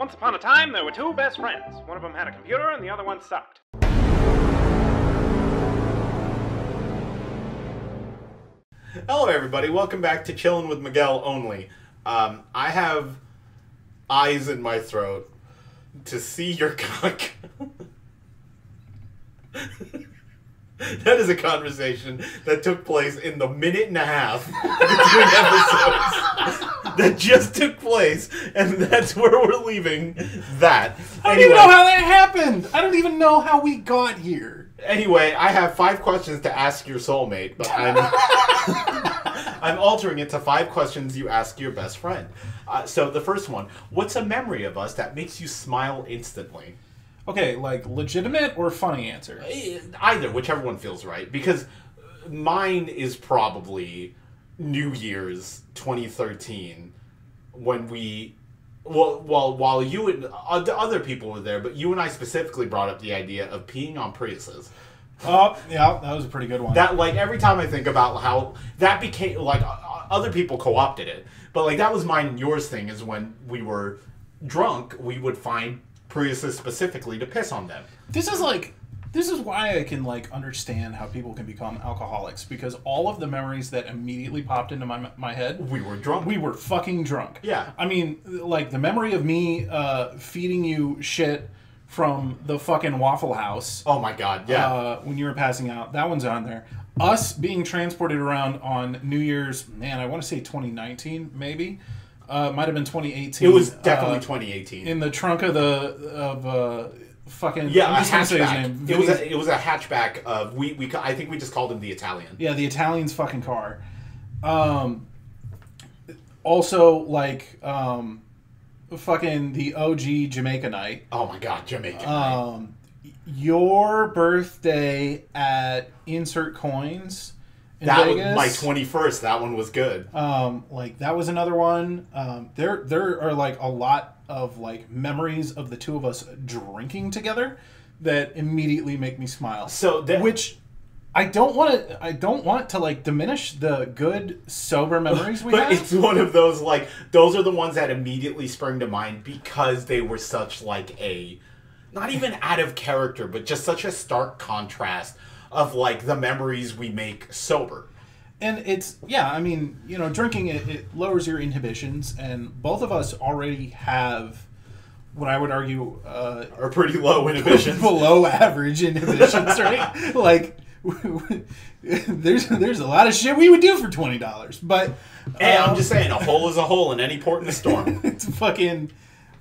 Once upon a time, there were two best friends. One of them had a computer and the other one sucked. Hello everybody, welcome back to Chillin with Miguel only. I have eyes in my throat to see your cock. That is a conversation that took place in the minute and a half between episodes that just took place, and that's where we're leaving that. I don't even know how that happened. I don't even know how we got here. Anyway, I have 5 questions to ask your soulmate, but I'm altering it to 5 questions you ask your best friend. So the first one, what's a memory of us that makes you smile instantly? Okay, like legitimate or funny answer? Either, whichever one feels right. Because mine is probably New Year's 2013 when we... Well, while you and other people were there, but you and I specifically brought up the idea of peeing on Priuses. Oh, yeah, that was a pretty good one. That, like, every time I think about how that became, like, other people co-opted it, but, like, that was mine and yours thing, is when we were drunk, we would find Priuses specifically to piss on them. This is why I can, like, understand how people can become alcoholics, because all of the memories that immediately popped into my head... We were drunk. We were fucking drunk. Yeah. I mean, like, the memory of me feeding you shit from the fucking Waffle House... Oh my god, yeah. When you were passing out, that one's on there. Us being transported around on New Year's, man, I want to say 2019, maybe? Might have been 2018. It was definitely 2018. In the trunk of fucking... Yeah, I'm a just gonna say his hatchback. name. It was a hatchback of... I think we just called him the Italian. Yeah, the Italian's fucking car. Also, like, fucking the OG Jamaica night. Oh my god, Jamaica night. Your birthday at Insert Coins in that Vegas. Was my 21st. That one was good. Like, that was another one. There are, like, a lot of, like, memories of the two of us drinking together that immediately make me smile. Which I don't want to like diminish the good sober memories we have. But it's one of those, like, those are the ones that immediately spring to mind because they were such, like, a not even out of character, but just such a stark contrast of, like, the memories we make sober. And it's, yeah, I mean, you know, drinking, it lowers your inhibitions, and both of us already have what I would argue are pretty low inhibitions. Below average inhibitions, right? Like, there's a lot of shit we would do for $20, but... Hey, I'm just saying, a hole is a hole in any port in the storm. It's fucking...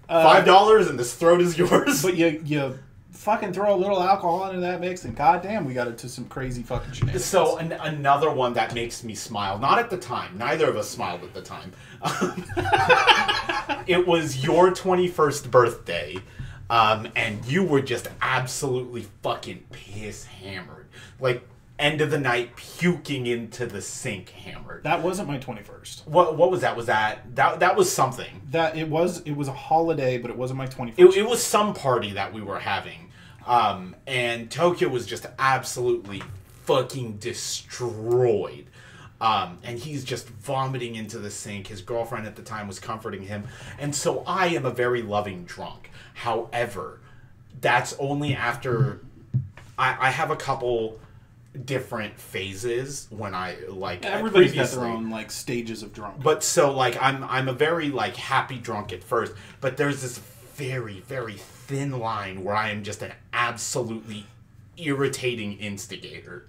$5 and this throat is yours. But you fucking throw a little alcohol into that mix, and goddamn, we got into some crazy fucking shit. So another one that makes me smile. Not at the time. Neither of us smiled at the time. It was your 21st birthday, and you were just absolutely fucking piss hammered. Like, end of the night, puking into the sink hammered. That wasn't my 21st. What was that? Was that was something? That it was a holiday, but it wasn't my 21st. It was some party that we were having. And Tokyo was just absolutely fucking destroyed. And he's just vomiting into the sink. His girlfriend at the time was comforting him. And so I am a very loving drunk. However, that's only after I have a couple different phases when I, like, everybody's got their own, like, stages of drunk. But so, like, I'm a very, like, happy drunk at first, but there's this very, very thin line where I am just an absolutely irritating instigator.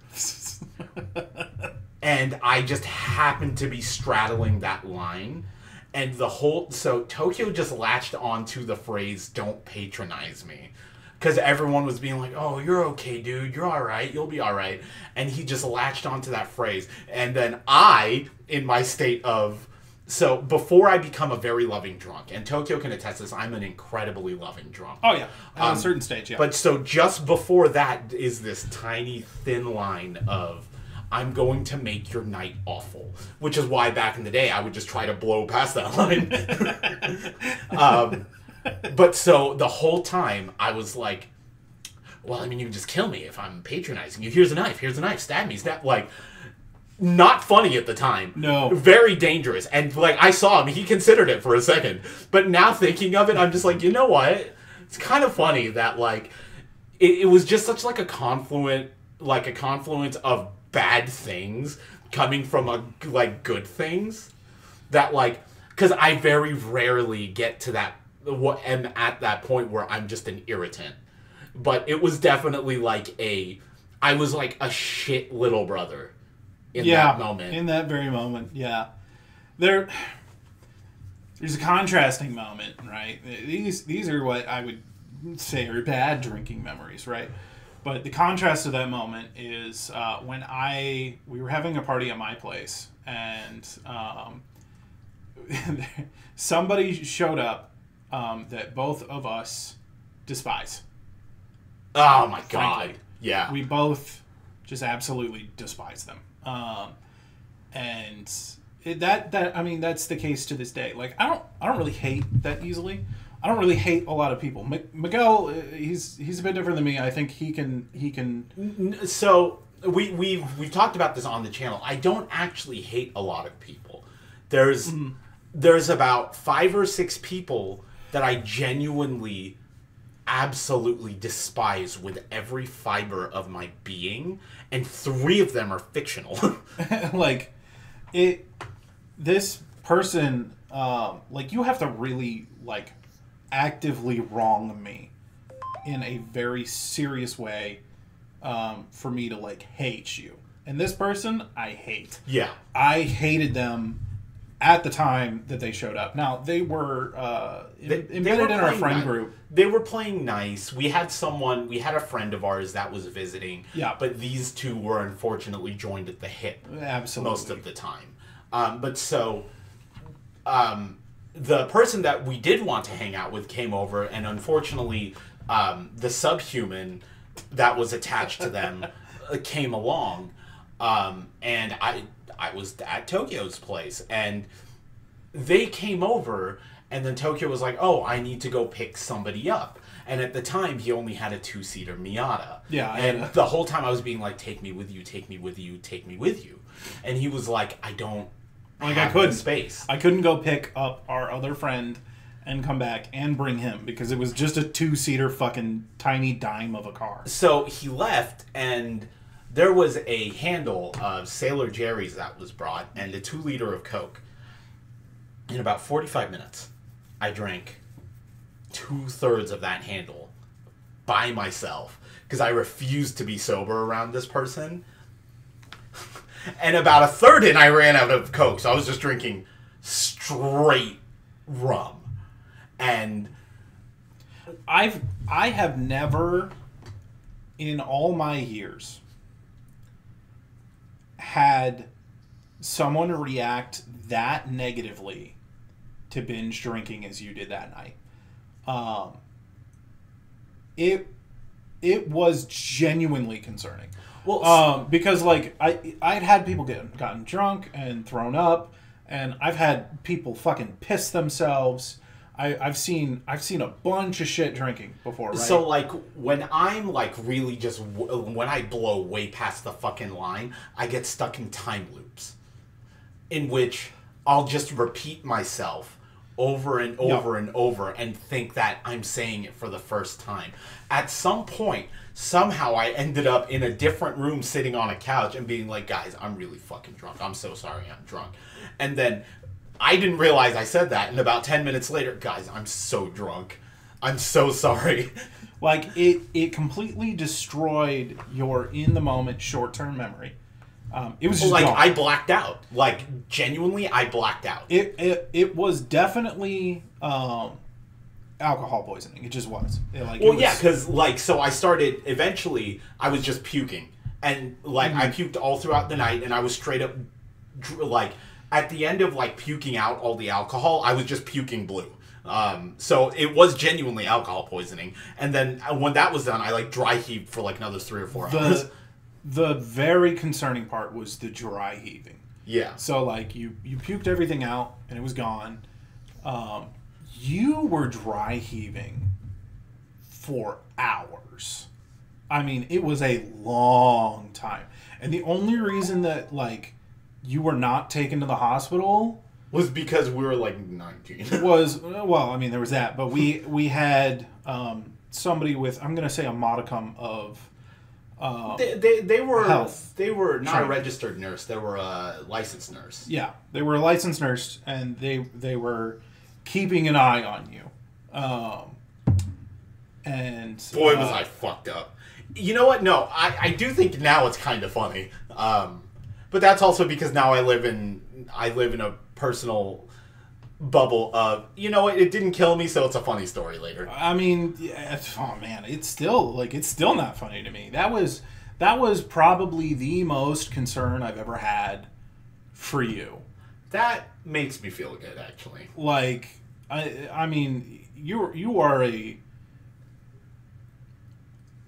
And I just happen to be straddling that line. And so Tokyo just latched onto the phrase, "Don't patronize me." Because everyone was being like, "Oh, you're okay, dude. You're all right. You'll be all right." And he just latched onto that phrase. And then I, in my state of... So, before I become a very loving drunk, and Tokyo can attest this, I'm an incredibly loving drunk. Oh, yeah. At a certain stage, yeah. But so, just before that is this tiny, thin line of, I'm going to make your night awful. Which is why, back in the day, I would just try to blow past that line. But so the whole time I was like, well, I mean, you can just kill me if I'm patronizing you. Here's a knife, stab me, like, not funny at the time. No. Very dangerous. And, like, I saw him. He considered it for a second. But now thinking of it, I'm just like, you know what? It's kind of funny that, like, it was just such, like, a confluence of bad things coming from, good things. That, like, because I very rarely get to am at that point where I'm just an irritant. But it was definitely, I was like a shit little brother. In that moment. In that very moment, yeah. There's a contrasting moment, right? These are what I would say are bad drinking memories, right? But the contrast to that moment is when we were having a party at my place, and somebody showed up that both of us despise. Oh my God. Frankly. Yeah. We both just absolutely despise them. That's the case to this day. Like, I don't really hate that easily. I don't really hate a lot of people. Miguel, he's a bit different than me. I think he can. So we've talked about this on the channel. I don't actually hate a lot of people. There's about 5 or 6 people that I genuinely, absolutely despise with every fiber of my being, and 3 of them are fictional. This person, you have to really, actively wrong me in a very serious way for me to, hate you. And this person, I hate. Yeah. I hated them at the time that they showed up. Now, they were embedded in our friend group. They were playing nice. We had a friend of ours that was visiting. Yeah. But these 2 were unfortunately joined at the hip. Absolutely. Most of the time. The person that we did want to hang out with came over, and unfortunately, the subhuman that was attached to them came along. And I was at Tokyo's place, and they came over, and then Tokyo was like, oh, I need to go pick somebody up. And at the time, he only had a 2-seater Miata. Yeah. And the whole time I was being like, take me with you, take me with you, take me with you. And he was like, I couldn't space. I couldn't go pick up our other friend and come back and bring him because it was just a 2-seater fucking tiny dime of a car. So he left, and there was a handle of Sailor Jerry's that was brought and a 2-liter of Coke. In about 45 minutes, I drank 2/3 of that handle by myself because I refused to be sober around this person. And about 1/3 in, I ran out of Coke, so I was just drinking straight rum. And I have never, in all my years, had someone react that negatively to binge drinking as you did that night. It was genuinely concerning. Well, because I'd had people gotten drunk and thrown up, and I've had people fucking piss themselves. I've seen a bunch of shit drinking before, right? So when I'm really just when I blow way past the fucking line, I get stuck in time loops, in which I'll just repeat myself over and over and over and think that I'm saying it for the first time. At some point, somehow I ended up in a different room sitting on a couch and being like, guys, I'm really fucking drunk. I'm so sorry I'm drunk. And then I didn't realize I said that. And about 10 minutes later, guys, I'm so drunk. I'm so sorry. It completely destroyed your in-the-moment short-term memory. It was just gone. I blacked out. Genuinely, I blacked out. It was definitely alcohol poisoning. It just was. Because so I started. Eventually, I was just puking, and I puked all throughout the night, and I was straight up at the end of puking out all the alcohol, I was just puking blue. So it was genuinely alcohol poisoning, and then when that was done, I dry heaved for another 3 or 4 hours. The very concerning part was the dry heaving. Yeah. So, you puked everything out, and it was gone. You were dry heaving for hours. I mean, it was a long time. And the only reason that, you were not taken to the hospital was because we were like 19. Was, well, I mean, there was that, but we had somebody with, I'm going to say, a modicum of they were health. They were not a registered nurse. They were a licensed nurse. Yeah, they were a licensed nurse, and they were keeping an eye on you. And boy, was I fucked up. You know what? No, I do think now it's kind of funny. But that's also because now I live in a personal bubble of, you know what, it didn't kill me, so it's a funny story later. I mean, yeah, oh man, it's still not funny to me. That was probably the most concern I've ever had for you. That makes me feel good, actually. Like, I mean, you are a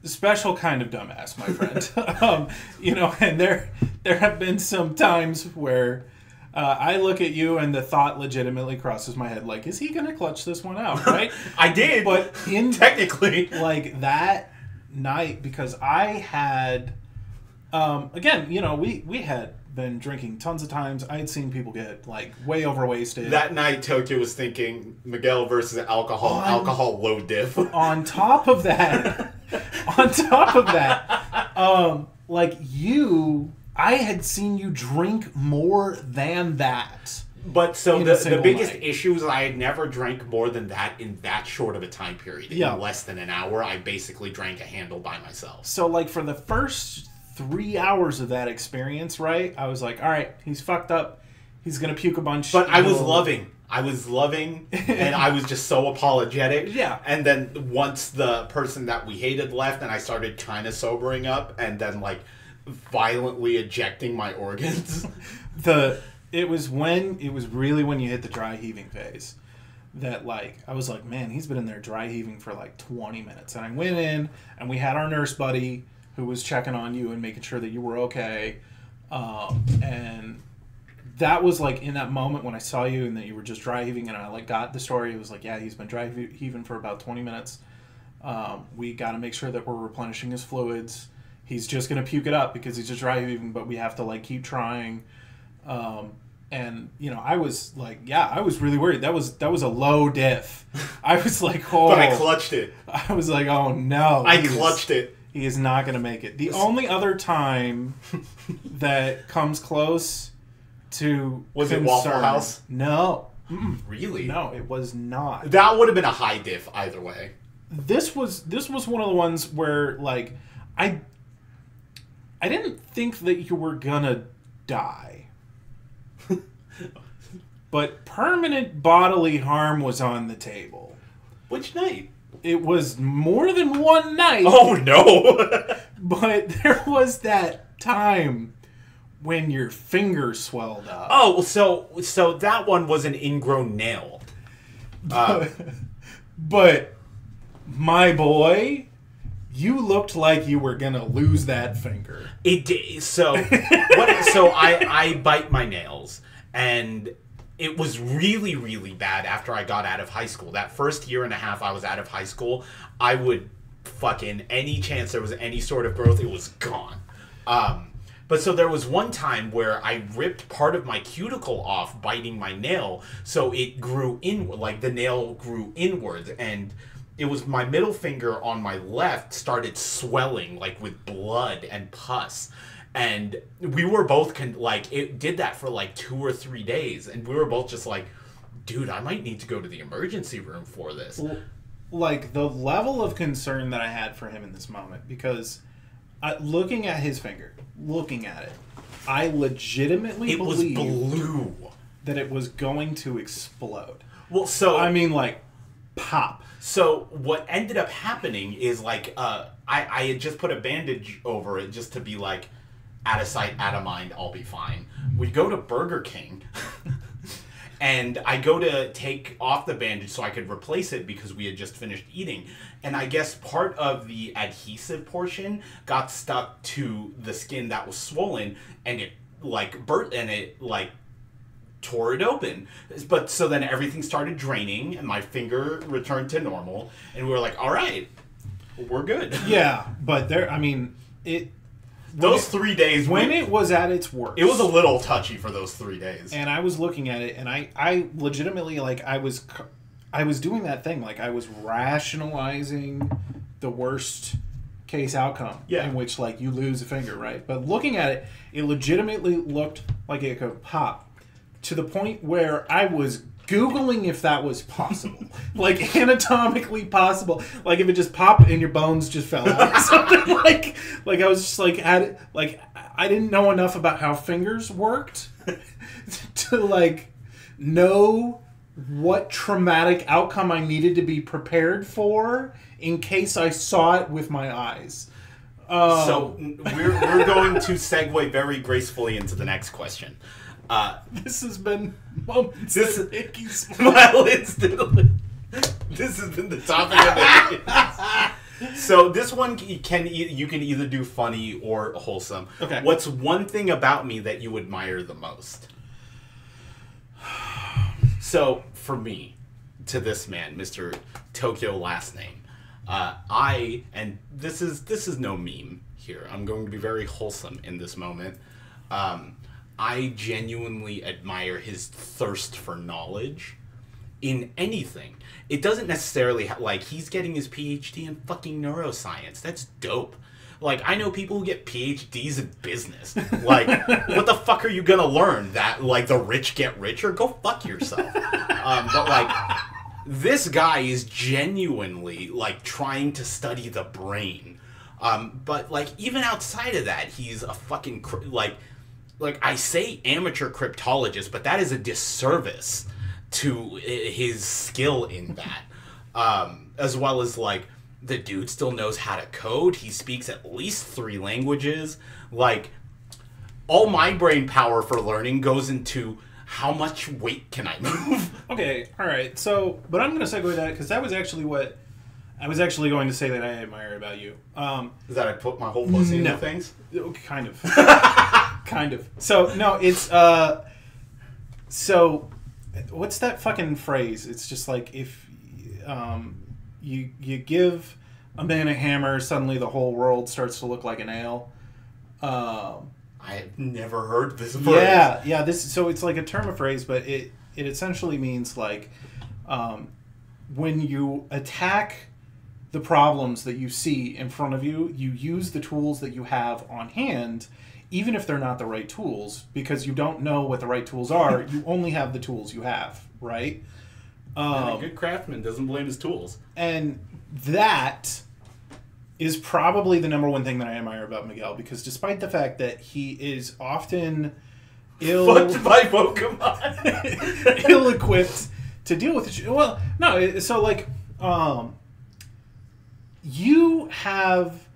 special kind of dumbass, my friend. You know, and there have been some times where I look at you and the thought legitimately crosses my head, like, is he going to clutch this one out, right? I did. But technically. Like, that night, because I had, again, you know, we had been drinking tons of times. I had seen people get, like, way overwasted. That night, Tokyo was thinking Miguel versus alcohol, alcohol low diff. On top of that, like, I had seen you drink more than that. But so the biggest issue is I had never drank more than that in that short of a time period. In less than an hour, I basically drank a handle by myself. So, like, for the first 3 hours of that experience, right, I was like, all right, he's fucked up. He's going to puke a bunch. But I was loving, and I was just so apologetic. Yeah. And then once the person that we hated left, and I started kind of sobering up, and then, like, violently ejecting my organs. It was really when you hit the dry heaving phase that, like, I was like, man, he's been in there dry heaving for like 20 minutes. And I went in and we had our nurse buddy who was checking on you and making sure that you were okay. And that was like in that moment when I saw you and that you were just dry heaving, and I like got the story. It was like, yeah, he's been dry heaving for about 20 minutes. We got to make sure that we're replenishing his fluids. He's just going to puke it up because he's just dry heaving, but we have to, like, keep trying. And, you know, I was like, yeah, I was really worried. That was a low diff. I was like, oh. But I clutched it. I was like, oh, no. I clutched it. He is not going to make it. The only other time that comes close to Was it Waffle House? No. Really? No, it was not. That would have been a high diff either way. This was one of the ones where, like, I didn't think that you were gonna die. But permanent bodily harm was on the table. Which night? It was more than one night. Oh, no! But there was that time when your finger swelled up. Oh, so that one was an ingrown nail. But my boy, you looked like you were gonna lose that finger. It did. So I bite my nails, and it was really, really bad after I got out of high school. That first year and a half I was out of high school, I would fucking, any chance there was any sort of growth, it was gone. But so there was one time where I ripped part of my cuticle off biting my nail, so it grew inward, like the nail grew inward, and it was my middle finger on my left started swelling, like, with blood and pus. And we were both, it did that for, like, 2 or 3 days. And we were both just like, dude, I might need to go to the emergency room for this. Like, the level of concern that I had for him in this moment, because looking at his finger, looking at it, I legitimately believed it was blue. That it was going to explode. Well, so... I mean, like, pop. So what ended up happening is, like, I had just put a bandage over it just to be like, out of sight, out of mind, I'll be fine. We go to Burger King, and I go to take off the bandage so I could replace it because we had just finished eating. And I guess part of the adhesive portion got stuck to the skin that was swollen, and it, like, burnt, and it, like, tore it open. But so then everything started draining, and my finger returned to normal, and we were like, all right, we're good. Yeah, but there, I mean, those 3 days... When it was at its worst... It was a little touchy for those 3 days. And I was looking at it, and I legitimately, like, I was doing that thing. Like, I was rationalizing the worst case outcome. Yeah. In which, like, you lose a finger, right? But looking at it, it legitimately looked like it could pop. To the point where I was Googling if that was possible. Like, anatomically possible. Like, if it just popped and your bones just fell out or something. Like I was just, like, I didn't know enough about how fingers worked to, like, know what traumatic outcome I needed to be prepared for in case I saw it with my eyes. So, we're going to segue very gracefully into the next question. This has been moments that make you smile instantly. This has been the topic of the day. So this one you can either do funny or wholesome. Okay. What's one thing about me that you admire the most? So for me, to this man, Mr. Tokyo last name, and this is no meme here. I'm going to be very wholesome in this moment. I genuinely admire his thirst for knowledge in anything. It doesn't necessarily like he's getting his PhD in fucking neuroscience. That's dope. Like, I know people who get PhDs in business. Like, what the fuck are you gonna learn? That, like, the rich get richer? Go fuck yourself. But, like, this guy is genuinely, like, trying to study the brain. But, like, even outside of that, he's a fucking, like, I say amateur cryptologist, but that is a disservice to his skill in that. As well as, like, the dude still knows how to code. He speaks at least 3 languages. Like, all my brain power for learning goes into how much weight can I move. Okay, all right. So, but I'm going to segue that because that was actually what I was actually going to say that I admire about you. Is that I put my whole pussy into things? Kind of. Kind of. So, no, it's, so, what's that fucking phrase? It's just like, if, you give a man a hammer, suddenly the whole world starts to look like a nail. I've never heard this phrase. Yeah. So it's like a term of phrase, but it essentially means like when you attack the problems that you see in front of you, you use the tools that you have on hand, even if they're not the right tools, because you don't know what the right tools are. You only have the tools you have, right? And a good craftsman doesn't blame his tools. And that is probably the number one thing that I admire about Miguel, because despite the fact that he is often fucked by Pokemon, ill-equipped to deal with it. Well, no, so like, you have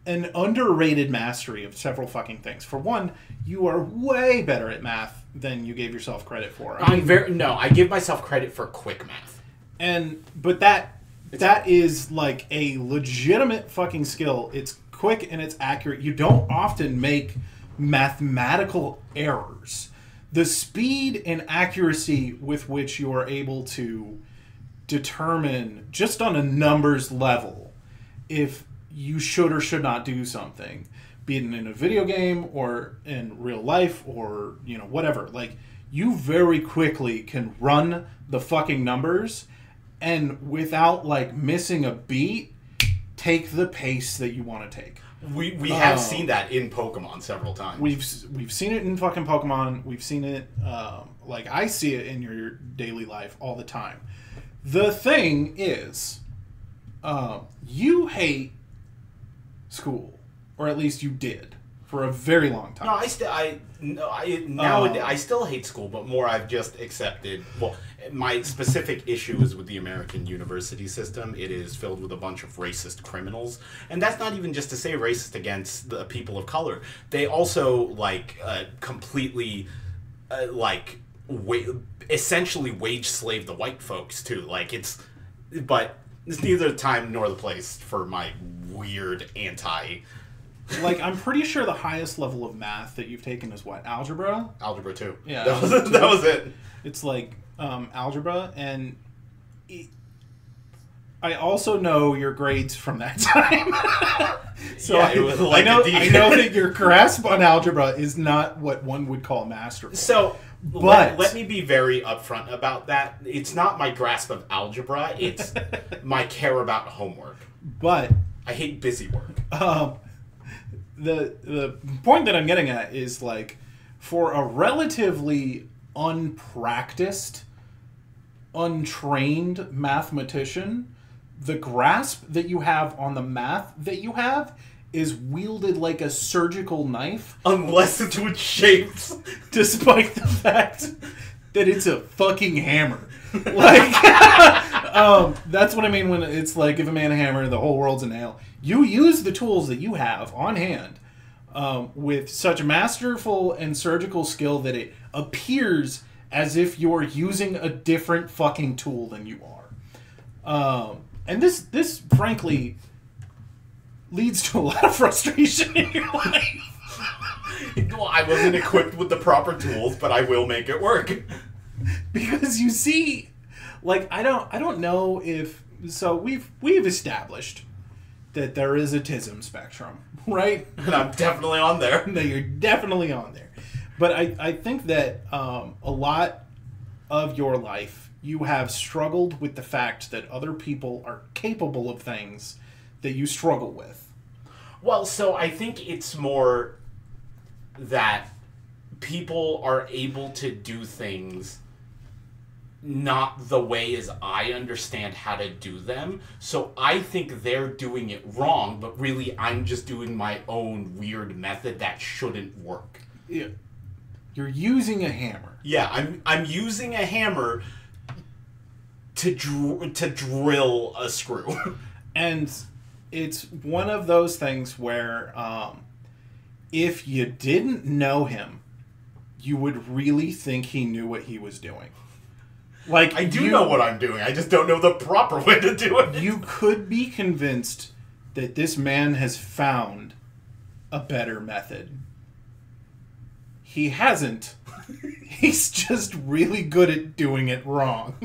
an underrated mastery of several fucking things. For one, you are way better at math than you gave yourself credit for. I give myself credit for quick math. But that is like a legitimate fucking skill. It's quick and it's accurate. You don't often make mathematical errors. The speed and accuracy with which you are able to determine, just on a numbers level, if you should or should not do something, be it in a video game or in real life or, you know, whatever. Like, you very quickly can run the fucking numbers and without, like, missing a beat, take the pace that you want to take. We have seen that in Pokemon several times. We've seen it in fucking Pokemon. We've seen it, like, I see it in your daily life all the time. The thing is, you hate school, or at least you did for a very long time. No, I still hate school, but more I've just accepted. Well, my specific issue is with the American university system. It is filled with a bunch of racist criminals, and that's not even just to say racist against the people of color. They also completely essentially wage slave the white folks too. But it's neither the time nor the place for my weird Like, I'm pretty sure the highest level of math that you've taken is what? Algebra? Algebra 2. Yeah. That was it. It's like algebra, and I also know your grades from that time. So yeah, it was like I know that your grasp on algebra is not what one would call masterful. So, but let me be very upfront about that. It's not my grasp of algebra. It's my care about homework. But I hate busy work. The point that I'm getting at is, like, for a relatively unpracticed, untrained mathematician, the grasp that you have on the math that you have is wielded like a surgical knife. Unless it's with shapes. Despite the fact that it's a fucking hammer. Like, that's what I mean when it's like, give a man a hammer, the whole world's a nail. You use the tools that you have on hand with such masterful and surgical skill that it appears as if you're using a different fucking tool than you are. And this frankly leads to a lot of frustration in your life. Well, I wasn't equipped with the proper tools, but I will make it work. Because you see, like, I don't know if, so we've established that there is a TISM spectrum, right? And I'm definitely on there. No, you're definitely on there. But I think that a lot of your life, you have struggled with the fact that other people are capable of things that you struggle with. Well, so I think it's more that people are able to do things not the way as I understand how to do them. So I think they're doing it wrong, but really I'm just doing my own weird method that shouldn't work. Yeah. You're using a hammer. Yeah, I'm using a hammer to drill a screw. And it's one of those things where if you didn't know him, you would really think he knew what he was doing. Like, I do know what I'm doing. I just don't know the proper way to do it. You could be convinced that this man has found a better method. He hasn't. He's just really good at doing it wrong.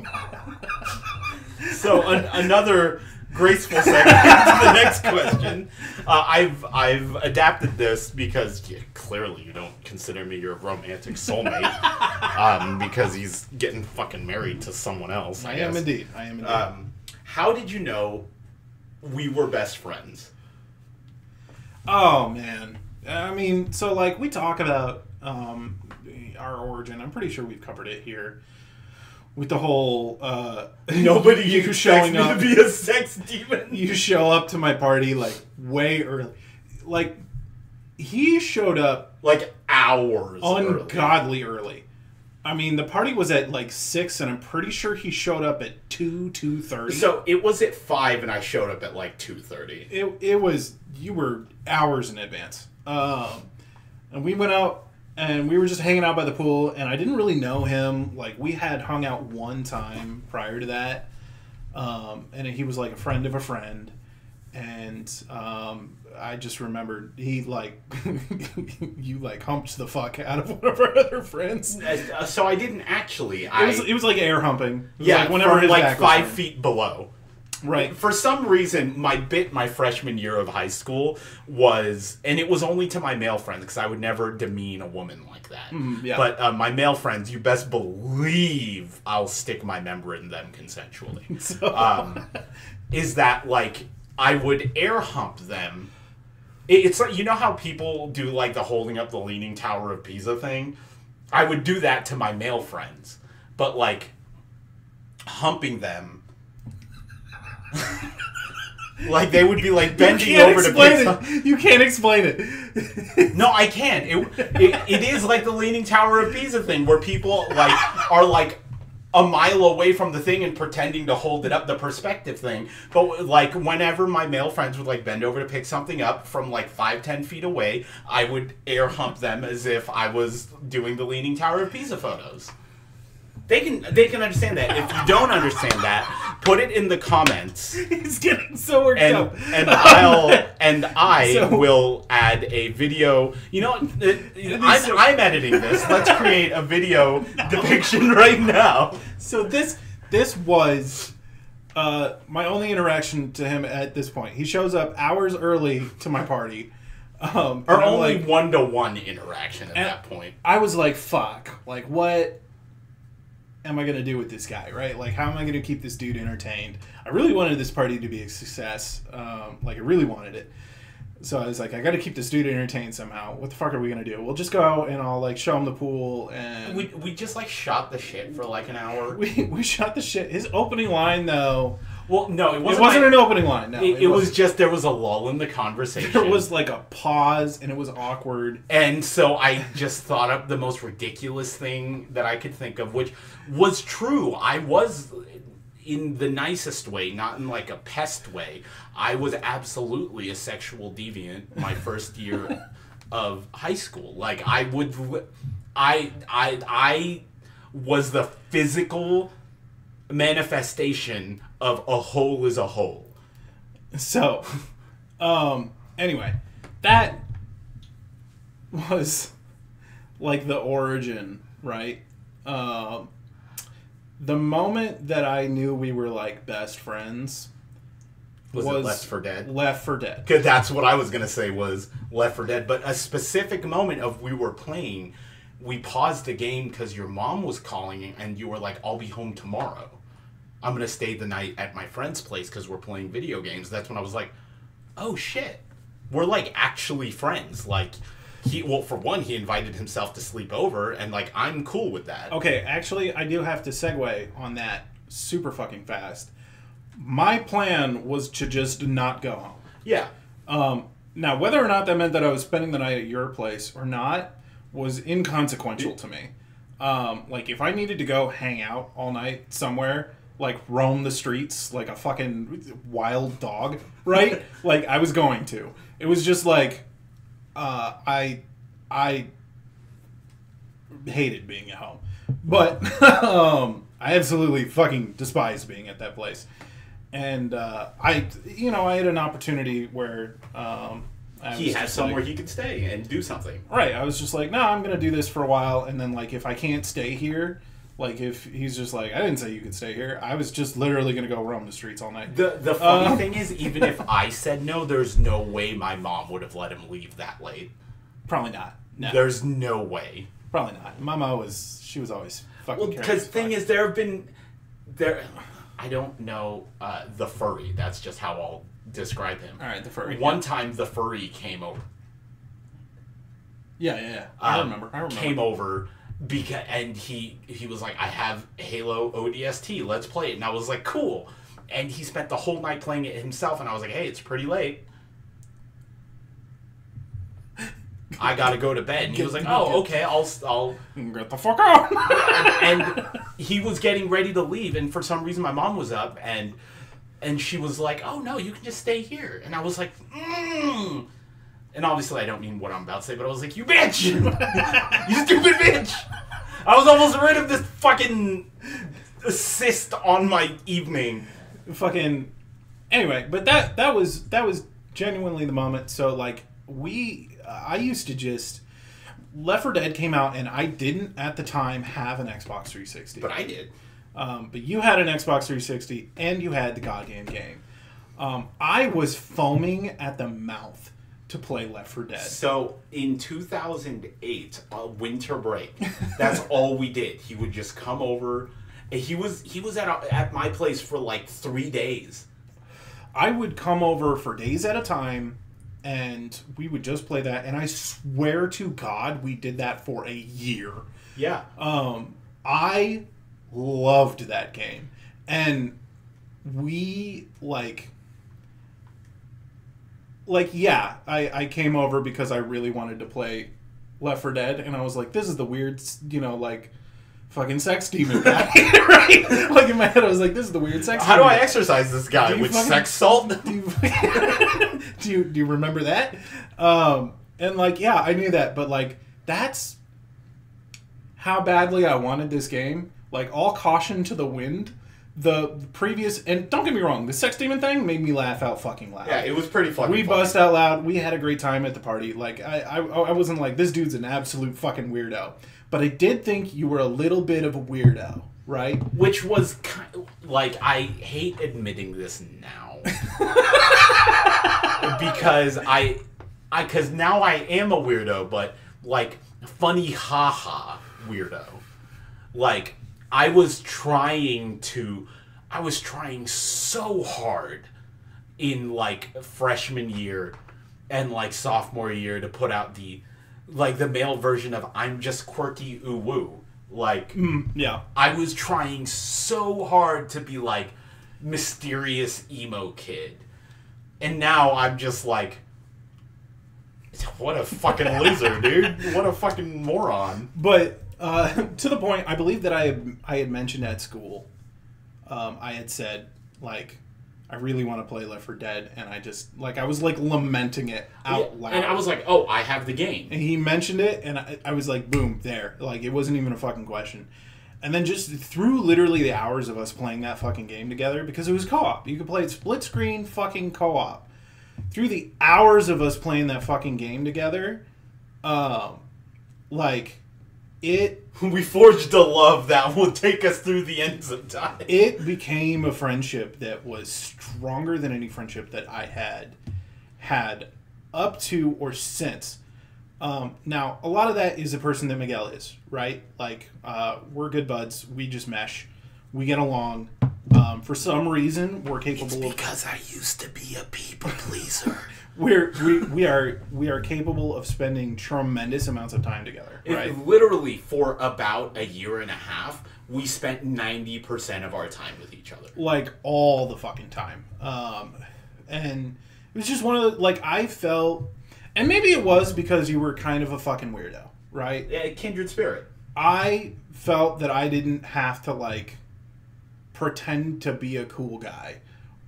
So another graceful segue to the next question. I've adapted this because clearly you don't consider me your romantic soulmate because he's getting fucking married to someone else. I am indeed. How did you know we were best friends? Oh, man. I mean, so, like, we talk about our origin. I'm pretty sure we've covered it here. With the whole, nobody you showing up to be a sex demon. You show up to my party, like, way early. Like, he showed up... like, hours ungodly early. I mean, the party was at, like, 6, and I'm pretty sure he showed up at 2:30. So, it was at 5, and I showed up at, like, 2:30. It was... You were hours in advance. And we went out, and we were just hanging out by the pool, and I didn't really know him. Like, we had hung out one time prior to that, and he was, like, a friend of a friend, and I just remembered he, like, you, like, humped the fuck out of one of our other friends. So I didn't actually. It was like air humping. Yeah, like whenever his like back 5 feet below. Right. For some reason, my freshman year of high school was, and it was only to my male friends, because I would never demean a woman like that. Yeah. But my male friends, you best believe I'll stick my member in them consensually. Is that, like, I would air hump them. It's like, you know how people do, like, the holding up the Leaning Tower of Pisa thing? I would do that to my male friends. But, like, humping them, like, they would be, like, bending over to pick something. You can't explain it. No, I can. It is like the Leaning Tower of Pisa thing, where people, like, are, like, a mile away from the thing and pretending to hold it up, the perspective thing. But, like, whenever my male friends would, like, bend over to pick something up from, like, 5-10 feet away, I would air hump them as if I was doing the Leaning Tower of Pisa photos. They can understand that. If you don't understand that, put it in the comments. He's getting so worked up. And I will add a video. You know, I'm editing this. Let's create a video depiction right now. So this was My only interaction to him at this point, he shows up hours early to my party. Or only like, one-to-one interaction at that point. I was like, fuck. Like, what am I going to do with this guy, right? Like, how am I going to keep this dude entertained? I really wanted this party to be a success. Like, I really wanted it. So I was like, I got to keep this dude entertained somehow. What the fuck are we going to do? We'll just go and I'll, like, show him the pool and... We just, like, shot the shit for, like, an hour. We shot the shit. His opening line, though... Well, no, it wasn't. It wasn't an opening line. No, it was just there was a lull in the conversation. There was like a pause, and it was awkward. And so I just thought up the most ridiculous thing that I could think of, which was true. I was, in the nicest way, not in like a pest way. I was absolutely a sexual deviant my first year of high school. Like I was the physical manifestation of a hole is a hole. So, anyway, that was like the origin, right? The moment that I knew we were like best friends was it Left 4 Dead? Left 4 Dead. Because that's what I was going to say was Left 4 Dead. But a specific moment of we were playing, we paused the game because your mom was calling and you were like, I'll be home tomorrow. I'm going to stay the night at my friend's place because we're playing video games. That's when I was like, oh shit. We're like actually friends. Like, for one, he invited himself to sleep over and like, I'm cool with that. Okay, actually, I do have to segue on that super fucking fast. My plan was to just not go home. Yeah. Now, whether or not that meant that I was spending the night at your place or not was inconsequential to me. Like, if I needed to go hang out all night somewhere, like, roam the streets like a fucking wild dog, right? Like, I was going to. It was just like, I hated being at home. But, I absolutely fucking despise being at that place. And, I had an opportunity where, he had somewhere he could stay and do something. Right. I was just like, no, I'm going to do this for a while. And then, like, if I can't stay here, like, if he's just like, I didn't say you could stay here. I was just literally going to go roam the streets all night. The funny thing is, even if I said no, there's no way my mom would have let him leave that late. Probably not. No. There's no way. Probably not. Mama she was always fucking Well, because the thing is, I don't know the furry. That's just how I'll describe him. All right, the furry. One time, the furry came over. Yeah. I remember. Came over and he was like, I have Halo ODST. Let's play it. And I was like, cool. And he spent the whole night playing it himself. And I was like, hey, it's pretty late. I gotta go to bed. And he was like, oh, okay, I'll get the fuck out. And he was getting ready to leave, and for some reason my mom was up, and she was like, oh no, you can just stay here. And I was like, And obviously I don't mean what I'm about to say, but I was like, you bitch! You stupid bitch! I was almost rid of this fucking cyst on my evening. Fucking... Anyway, but that was genuinely the moment. So, like, I used to just... Left 4 Dead came out, and I didn't, at the time, have an Xbox 360. But I did. But you had an Xbox 360, and you had the goddamn game. I was foaming at the mouth to play Left 4 Dead. So, in 2008, winter break, that's all we did. He would just come over, and he was at my place for, like, 3 days. I would come over for days at a time, and we would just play that, and I swear to God, we did that for a year. Yeah. I loved that game. And we, yeah, I came over because I really wanted to play Left 4 Dead, and I was like, this is the weird, fucking sex demon guy, right? Like, in my head, I was like, this is the weird sex demon. How do I exercise this guy? With sex salt? Do you remember that? And, like, yeah, I knew that, but, like, that's how badly I wanted this game. Like, all caution to the wind. The previous, and don't get me wrong, the sex demon thing made me laugh out fucking loud. Yeah, it was pretty fucking We bust out loud. We had a great time at the party. Like, I wasn't like, this dude's an absolute fucking weirdo. But I did think you were a little bit of a weirdo. right? Which was kind of, like, I hate admitting this now. because because now I am a weirdo, but, like, funny haha weirdo. Like, I was trying so hard in, like, freshman year and, like, sophomore year to put out the male version of I'm just quirky ooh woo. Like, yeah. I was trying so hard to be, like, mysterious emo kid. And now I'm just like, what a fucking loser, dude. What a fucking moron. But, to the point, I believe that I had mentioned at school, I had said, like, I really want to play Left 4 Dead, and I just, like, I was, like, lamenting it out loud. And I was like, oh, I have the game. And he mentioned it, and I was like, boom, there. Like, it wasn't even a fucking question. And then just through literally the hours of us playing that fucking game together, because it was co-op. You could play it split screen fucking co-op. Through the hours of us playing that fucking game together, like, we forged a love that will take us through the ends of time. It became a friendship that was stronger than any friendship that I had up to or since. Now, a lot of that is the person that Miguel is, right? Like, we're good buds. We just mesh. We get along. For some reason, we're capable of... because I used to be a people pleaser. we are capable of spending tremendous amounts of time together, right? Literally, for about a year and a half, we spent 90% of our time with each other. Like, all the fucking time. And it was just one of the... Like, I felt... And maybe it was because you were kind of a fucking weirdo, right? Yeah, kindred spirit. I felt that I didn't have to, like, pretend to be a cool guy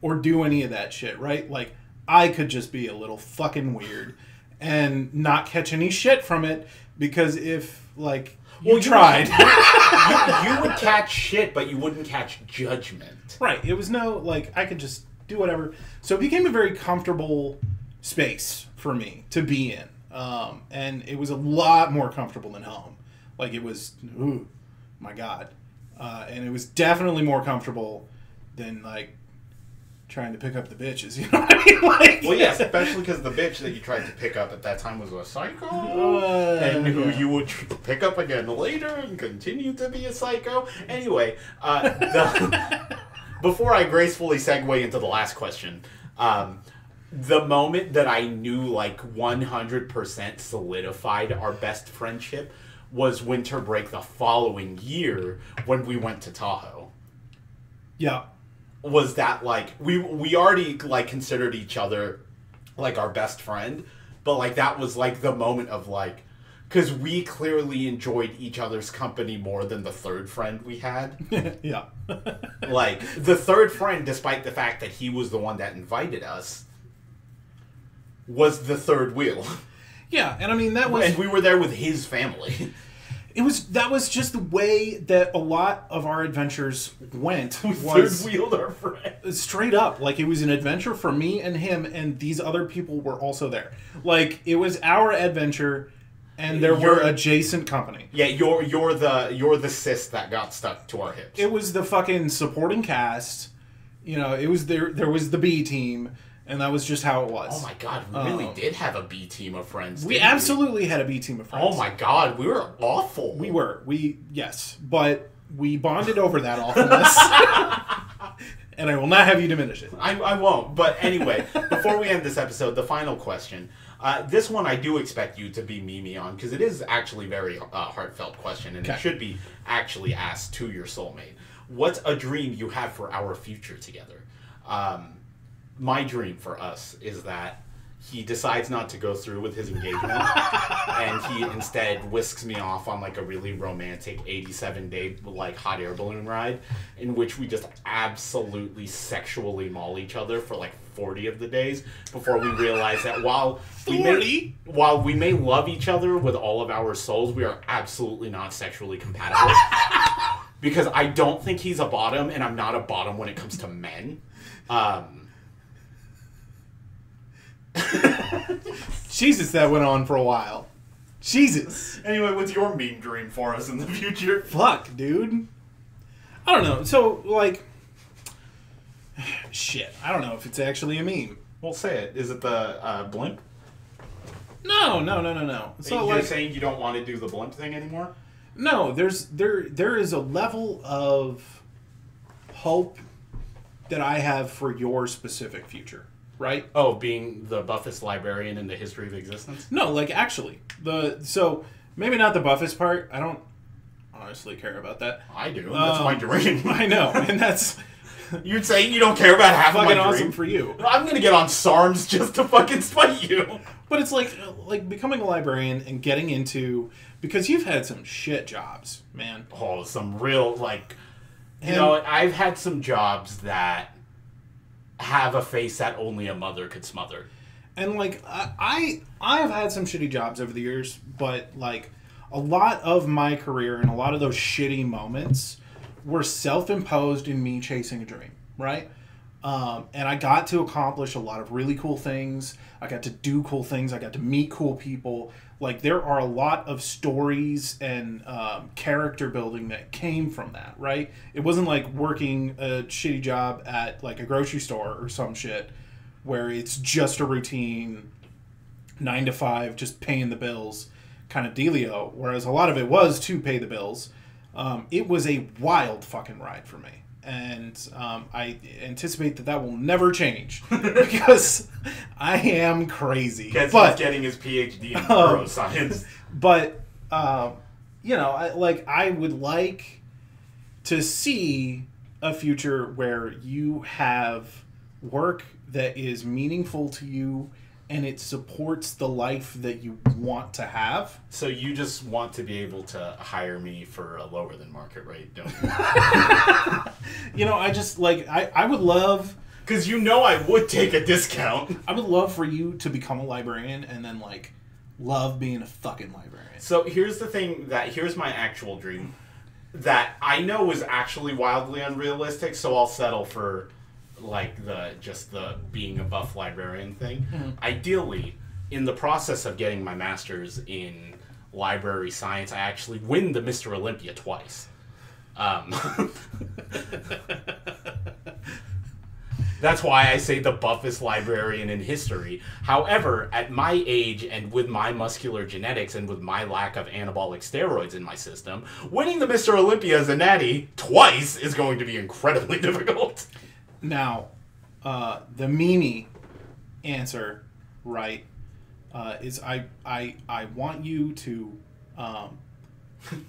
or do any of that shit, right? Like, I could just be a little fucking weird and not catch any shit from it, because if, like, you tried... you would catch shit, but you wouldn't catch judgment. Right. It was no, like, I could just do whatever. So it became a very comfortable space for me to be in. And it was a lot more comfortable than home. Like, it was, ooh, my God. And it was definitely more comfortable than, like, trying to pick up the bitches, you know what I mean? Like, well, yeah, especially because the bitch that you tried to pick up at that time was a psycho, and who you would pick up again later and continue to be a psycho. Anyway, before I gracefully segue into the last question, the moment that I knew, like, 100% solidified our best friendship was winter break the following year when we went to Tahoe. Yeah. Was that, like, we already, like, considered each other, like, our best friend, but, like, that was, like, the moment of, like, because we clearly enjoyed each other's company more than the third friend we had. Yeah. Like, the third friend, despite the fact that he was the one that invited us, was the third wheel. Yeah, and I mean, that was... And we were there with his family. That was just the way that a lot of our adventures went. We third-wheeled our friend. Straight up. Like, it was an adventure for me and him, and these other people were also there. Like, it was our adventure, and there were adjacent company. Yeah, you're the cis that got stuck to our hips. It was the fucking supporting cast. You know, it was there was the B team, and that was just how it was. Oh my God, we really did have a B team of friends. We absolutely had a B team of friends. Oh my God, we were awful. We were. Yes. But we bonded over that awfulness. And I will not have you diminish it. I won't. But anyway, before we end this episode, the final question. This one I do expect you to be Mimi on, because it is actually a very heartfelt question, and it should be actually asked to your soulmate. What's a dream you have for our future together? My dream for us is that he decides not to go through with his engagement, and he instead whisks me off on, like, a really romantic 87-day, like, hot air balloon ride, in which we just absolutely sexually maul each other for, like, 40 of the days before we realize that while we may love each other with all of our souls, we are absolutely not sexually compatible. Because I don't think he's a bottom, and I'm not a bottom when it comes to men. Jesus, that went on for a while. Jesus. Anyway, what's your meme dream for us in the future? Fuck, dude. I don't know. So, like... Shit. I don't know if it's actually a meme. Well, say it. Is it the blimp? No. So, you're saying you don't want to do the blimp thing anymore? No, there is a level of hope that I have for your specific future, right? Oh, being the buffest librarian in the history of existence? No, like actually. So maybe not the buffest part. I don't honestly care about that. I do. That's my dream. I know, and that's... You're saying you don't care about half of my dream? Fucking awesome for you. I'm gonna get on SARMs just to fucking spite you. But it's like becoming a librarian and getting into... Because you've had some shit jobs, man. Oh, some real, like... You know, I've had some jobs that have a face that only a mother could smother. And, like, I have had some shitty jobs over the years, but, like, a lot of my career and a lot of those shitty moments were self-imposed in me chasing a dream, right? And I got to accomplish a lot of really cool things. I got to do cool things. I got to meet cool people. Like, there are a lot of stories and character building that came from that, right? It wasn't like working a shitty job at, like, a grocery store or some shit where it's just a routine 9 to 5, just paying the bills kind of dealio. Whereas a lot of it was to pay the bills. It was a wild fucking ride for me. And I anticipate that will never change because I am crazy. Because he's getting his PhD in neuroscience. But, you know, I would like to see a future where you have work that is meaningful to you and it supports the life that you want to have. So you just want to be able to hire me for a lower than market rate, don't you? You know, I just, like, I would love... Because you know I would take a discount. I would love for you to become a librarian and then, like, love being a fucking librarian. So here's the thing here's my actual dream that I know is actually wildly unrealistic, so I'll settle for... like the being a buff librarian thing. Mm-hmm. Ideally, in the process of getting my master's in library science, I actually win the Mr. Olympia twice. That's why I say the buffest librarian in history. However, at my age and with my muscular genetics and with my lack of anabolic steroids in my system, winning the Mr. Olympia as a natty twice is going to be incredibly difficult. Now, the Mimi answer, right, is I want you to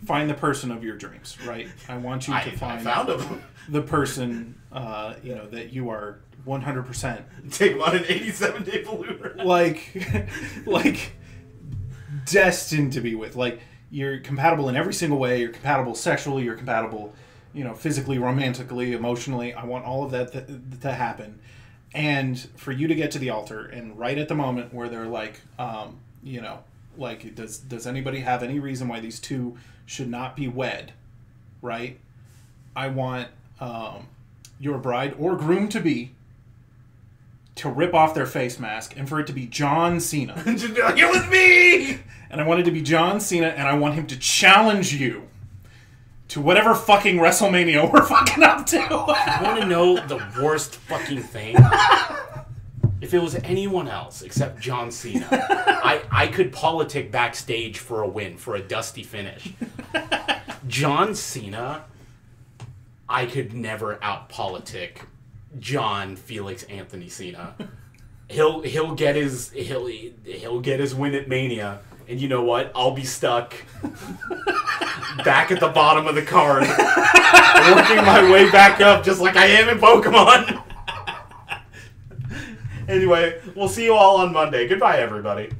find the person of your dreams, right? I want you to find the person, you know, that you are 100%. Take him on an 87-day balloon. like, destined to be with. Like, you're compatible in every single way. You're compatible sexually. You're compatible... you know, physically, romantically, emotionally. I want all of that to happen. And for you to get to the altar and right at the moment where they're like, you know, like, does anybody have any reason why these two should not be wed, right? I want your bride or groom-to-be to rip off their face mask and for it to be John Cena. Just be like, it was me! And I want it to be John Cena and I want him to challenge you to whatever fucking WrestleMania we're fucking up to. You want to know the worst fucking thing? If it was anyone else except John Cena, I could politic backstage for a win, for a dusty finish. John Cena, I could never out-politic John Felix Anthony Cena. He'll get his win at Mania. And you know what? I'll be stuck back at the bottom of the card, working my way back up just like I am in Pokemon. Anyway, we'll see you all on Monday. Goodbye, everybody.